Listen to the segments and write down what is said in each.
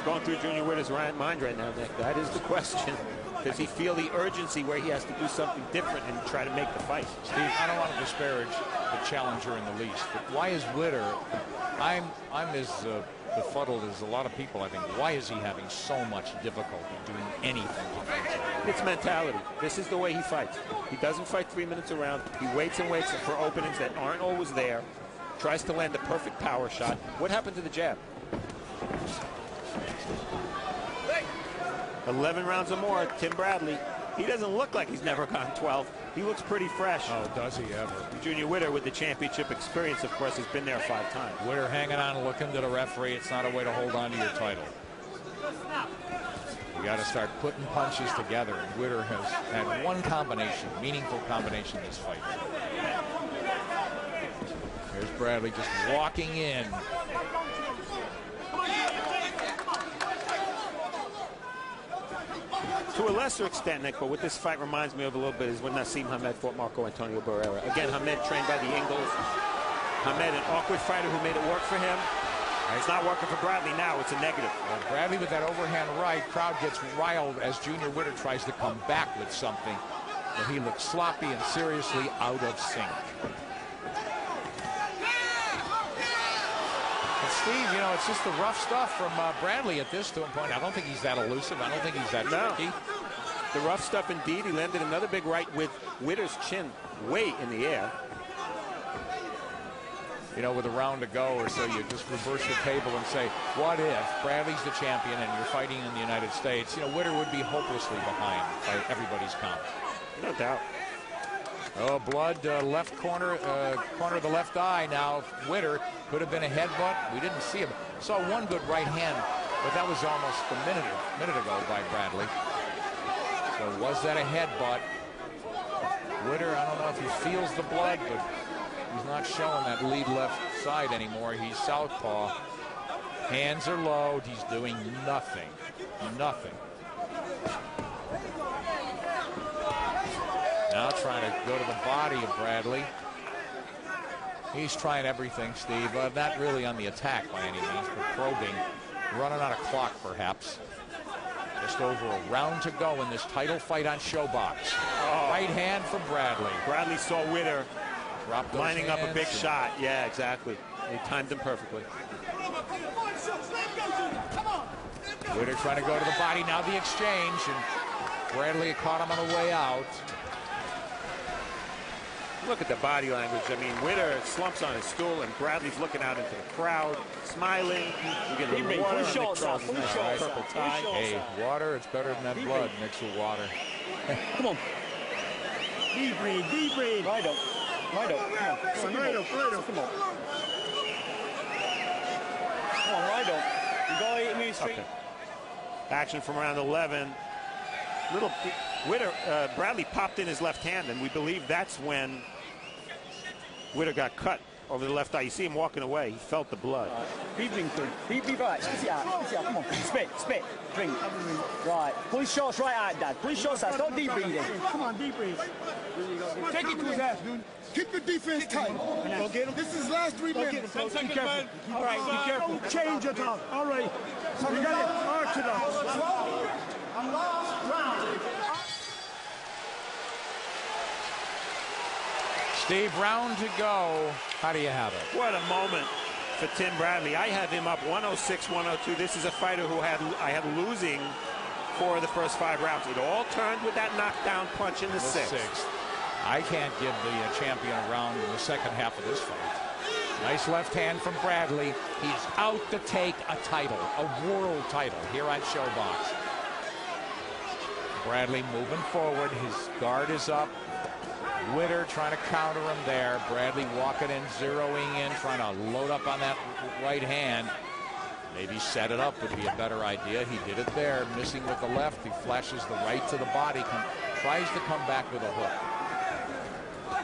going through Junior Witter's mind right now, Nick? That is the question. Does he feel the urgency where he has to do something different and try to make the fight? Steve, I don't want to disparage the challenger in the least, but why is Witter, I'm as befuddled as a lot of people, I think. Why is he having so much difficulty doing anything offensively? It's mentality. This is the way he fights. He doesn't fight 3 minutes around. He waits and waits for openings that aren't always there. Tries to land the perfect power shot. What happened to the jab? 11 rounds or more. Tim Bradley, he doesn't look like he's never gone 12. He looks pretty fresh. Oh, does he ever? Junior Witter, with the championship experience, of course, has been there 5 times. Witter hanging on, looking to the referee. It's not a way to hold on to your title. You got to start putting punches together. And Witter has had one combination, meaningful combination in this fight. Here's Bradley just walking in. To a lesser extent, Nick, but what this fight reminds me of a little bit is when Nassim Hamed fought Marco Antonio Barrera. Again, Hamed trained by the Ingles. Hamed, an awkward fighter who made it work for him. It's not working for Bradley now. It's a negative. Bradley with that overhand right. Crowd gets riled as Junior Witter tries to come back with something. But he looks sloppy and seriously out of sync. And Steve, you know, it's just the rough stuff from Bradley at this point. I don't think he's that elusive. I don't think he's that tricky. The rough stuff indeed. He landed another big right with Witter's chin way in the air. You know, with a round to go or so, you just reverse the table and say, what if Bradley's the champion and you're fighting in the United States? You know, Witter would be hopelessly behind by everybody's count. No doubt. Oh, blood, left corner, corner of the left eye now. Witter could have been a headbutt. We didn't see him. Saw one good right hand, but that was almost a minute ago by Bradley. So was that a headbutt? Witter, I don't know if he feels the blood, but he's not showing that lead left side anymore. He's southpaw. Hands are low. He's doing nothing. Nothing. Now trying to go to the body of Bradley. He's trying everything, Steve. Not really on the attack by any means, but probing. Running out of clock, perhaps. Just over a round to go in this title fight on Showbox. Oh. Right hand from Bradley. Bradley saw Witter lining up a big shot. Yeah, exactly. He timed him perfectly. Witter trying to go to the body. Now the exchange, and Bradley caught him on the way out. Look at the body language. I mean, Witter slumps on his stool, and Bradley's looking out into the crowd, smiling. You get a little water on Nick Charles' purple tie. Hey, water, it's better than that blood mixed with water. Come on. Deep breathe, deep breathe. Right up. Right up. Come on. Right up, right up. Come on. Come on, right up. You got to move straight. Okay. Action from around 11. Bradley popped in his left hand, and we believe that's when Witter got cut over the left eye. You see him walking away. He felt the blood. Deep breathe through. Deep right. Spit it out. Come on. Spit. Drink. Right. Pull his shots right out, Dad. Pull his shots out. Stop deep breathing. Come on, deep breathe. Take it to his ass, dude. Keep the defense tight. Go get him. This is his last 3 minutes. Be careful. All right, be careful. Change your talk. All right. So you got it. Arch it up. Steve, round to go. How do you have it? What a moment for Tim Bradley. I have him up 106-102. This is a fighter who I had losing for the first 5 rounds. It all turned with that knockdown punch in the sixth. I can't give the champion a round in the second half of this fight. Nice left hand from Bradley. He's out to take a title, a world title here on Showbox. Bradley moving forward. His guard is up. Witter trying to counter him there. Bradley walking in, zeroing in, trying to load up on that right hand. Maybe set it up would be a better idea. He did it there, missing with the left. He flashes the right to the body, tries to come back with a hook.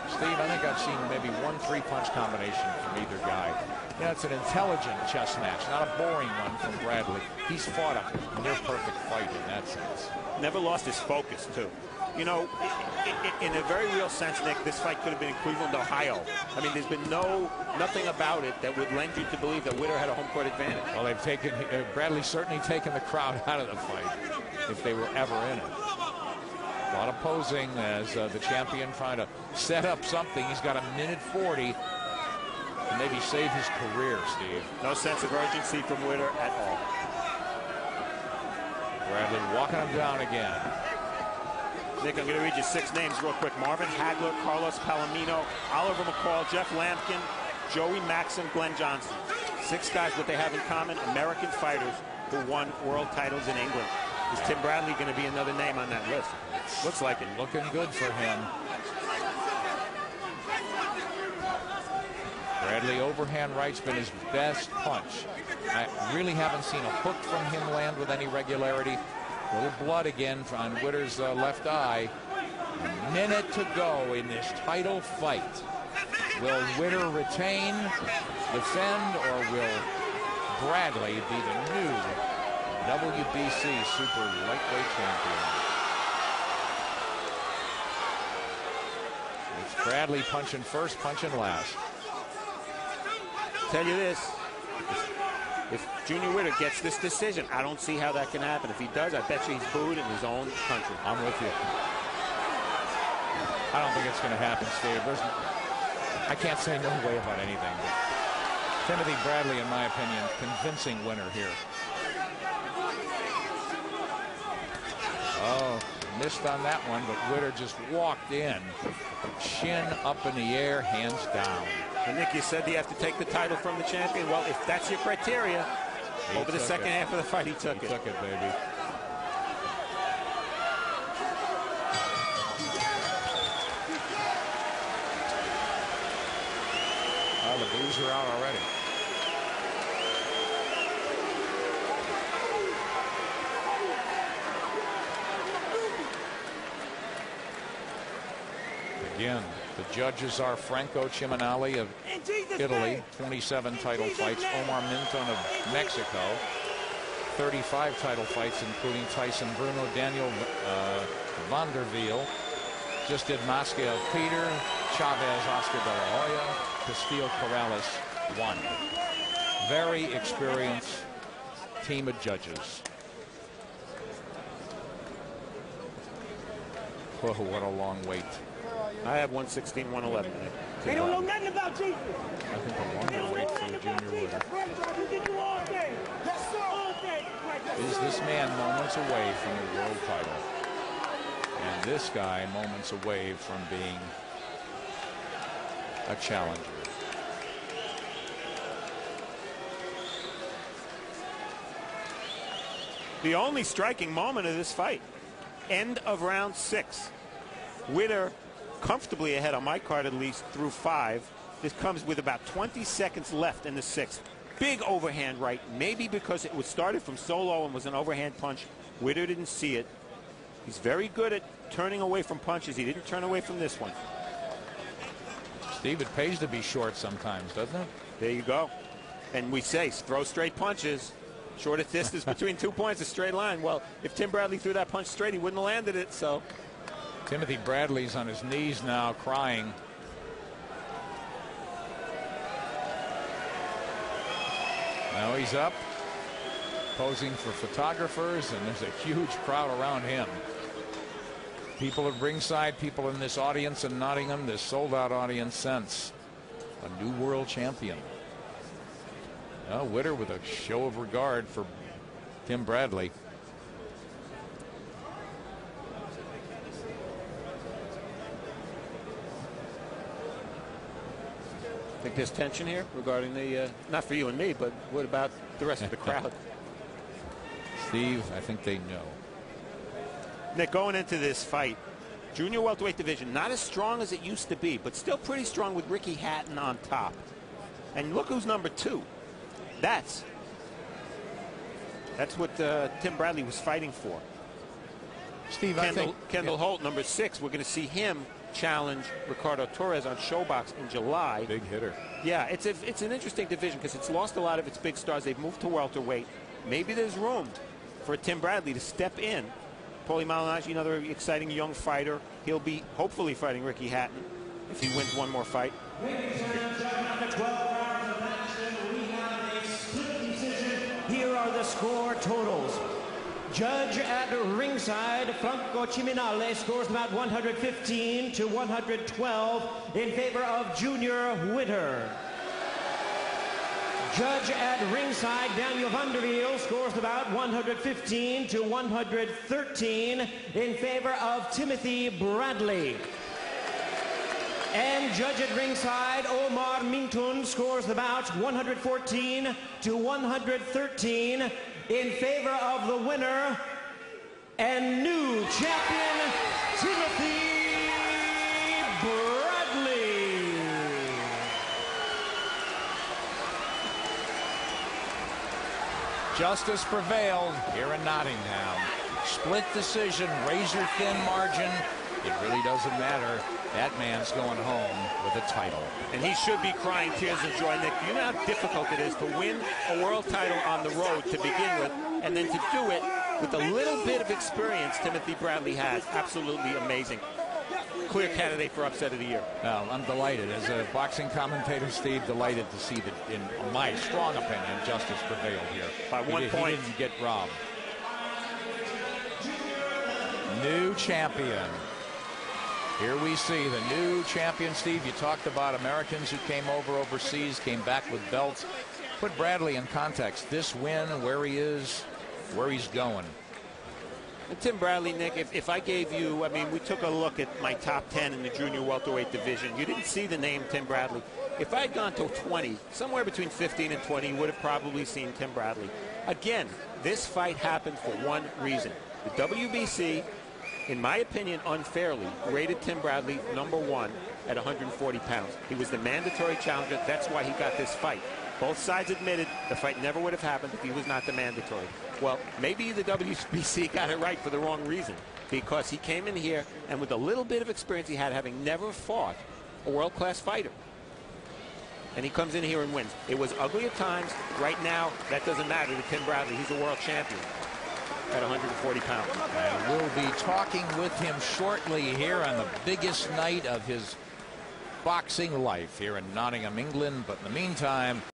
Steve, I think I've seen maybe 1 3-punch combination from either guy. Yeah, it's an intelligent chess match, not a boring one from Bradley. He's fought a near perfect fight in that sense. Never lost his focus, too. You know, in a very real sense, Nick, this fight could have been in Cleveland, Ohio. I mean, there's been nothing about it that would lend you to believe that Witter had a home court advantage. Well, they've taken Bradley certainly taken the crowd out of the fight if they were ever in it. A lot of posing as the champion trying to set up something. He's got 1:40 to maybe save his career, Steve. No sense of urgency from Witter at all. Bradley walking him down again. Nick, I'm going to read you 6 names real quick. Marvin Hagler, Carlos Palomino, Oliver McCall, Jeff Lampkin, Joey Maxim, Glenn Johnson. 6 guys, what they have in common, American fighters who won world titles in England. Is Tim Bradley going to be another name on that list? Looks like it. Looking good for him. Bradley overhand right's been his best punch. I really haven't seen a hook from him land with any regularity. A little blood again on Witter's left eye. A minute to go in this title fight. Will Witter retain, defend, or will Bradley be the new WBC super lightweight champion? It's Bradley punching first, punching last. Tell you this, if Junior Witter gets this decision, I don't see how that can happen. If he does, I bet you he's booed in his own country. I'm with you. I don't think it's going to happen, Steve. I can't say no way about anything. Timothy Bradley, in my opinion, convincing winner here. Oh, missed on that one, but Witter just walked in. Shin up in the air, hands down. And Nick, you said you have to take the title from the champion. Well, if that's your criteria, over the second half of the fight, he took it. He took it, baby. Oh, the boos are out already. Again, the judges are Franco Ciminali of Italy, 27 title fights. Omar Minton of Mexico, 35 title fights, including Tyson Bruno. Daniel Vanderveel just did Moscow Peter, Chavez Oscar de la Hoya, Castillo Corrales 1. Very experienced team of judges. Whoa, what a long wait. I have 116, 111. They don't know nothing about Jesus. I think a longer wait for Junior Witter. Is this man moments away from a world title? And this guy moments away from being a challenger. The only striking moment of this fight, end of round 6. Witter comfortably ahead on my card, at least through 5. This comes with about 20 seconds left in the 6th. Big overhand right, maybe because it was started from so low and was an overhand punch. Witter didn't see it. He's very good at turning away from punches. He didn't turn away from this one. Steve, it pays to be short sometimes, doesn't it? There you go. And we say throw straight punches. Shortest distance between 2 points, a straight line. Well, if Tim Bradley threw that punch straight, he wouldn't have landed it. So Timothy Bradley's on his knees now, crying. Now he's up, posing for photographers, and there's a huge crowd around him. People at ringside, people in this audience in Nottingham, this sold-out audience sense a new world champion. Now Witter with a show of regard for Tim Bradley. think there's tension here regarding the, not for you and me, but what about the rest of the crowd? Steve, I think they know. Nick, going into this fight, junior welterweight division, not as strong as it used to be, but still pretty strong with Ricky Hatton on top. And look who's number 2. That's what Tim Bradley was fighting for. Steve, Kendall Holt, number 6. We're going to see him challenge Ricardo Torres on Showbox in July. Big hitter. Yeah, it's an interesting division because it's lost a lot of its big stars. They've moved to welterweight. Maybe there's room for Tim Bradley to step in, Paulie Malignaggi, another exciting young fighter. He'll be hopefully fighting Ricky Hatton if he wins one more fight. Ladies and gentlemen, after 12 rounds of action, we have a split decision. Here are the score totals. Judge at ringside, Franco Ciminale, scores about 115 to 112 in favor of Junior Hitter. Judge at ringside, Daniel Vanderweel, scores about 115 to 113 in favor of Timothy Bradley. And judge at ringside, Omar Mintun, scores about 114 to 113 in favor of the winner and new champion, Timothy Bradley. Justice prevailed here in Nottingham. Split decision, razor-thin margin. It really doesn't matter. That man's going home with a title. And he should be crying tears of joy, Nick. You know how difficult it is to win a world title on the road to begin with, and then to do it with the little bit of experience Timothy Bradley has. Absolutely amazing. Clear candidate for upset of the year. Well, I'm delighted. As a boxing commentator, Steve, delighted to see that, in my strong opinion, justice prevailed here. By 1 point. He didn't get robbed. New champion. Here we see the new champion. Steve, you talked about Americans who came over overseas, came back with belts. Put Bradley in context. This win, where he is, where he's going. And Tim Bradley, Nick, if I gave you, I mean, we took a look at my top 10 in the junior welterweight division. You didn't see the name Tim Bradley. If I had gone to 20, somewhere between 15 and 20, you would have probably seen Tim Bradley. Again, this fight happened for one reason. The WBC, in my opinion, unfairly rated Tim Bradley #1 at 140 pounds. He was the mandatory challenger. That's why he got this fight. Both sides admitted the fight never would have happened if he was not the mandatory. Well, maybe the WBC got it right for the wrong reason, because he came in here and with a little bit of experience he had, having never fought a world-class fighter, and he comes in here and wins. It was ugly at times. Right now, that doesn't matter to Tim Bradley. He's a world champion at 140 pounds. And we'll be talking with him shortly here on the biggest night of his boxing life here in Nottingham, England. But in the meantime,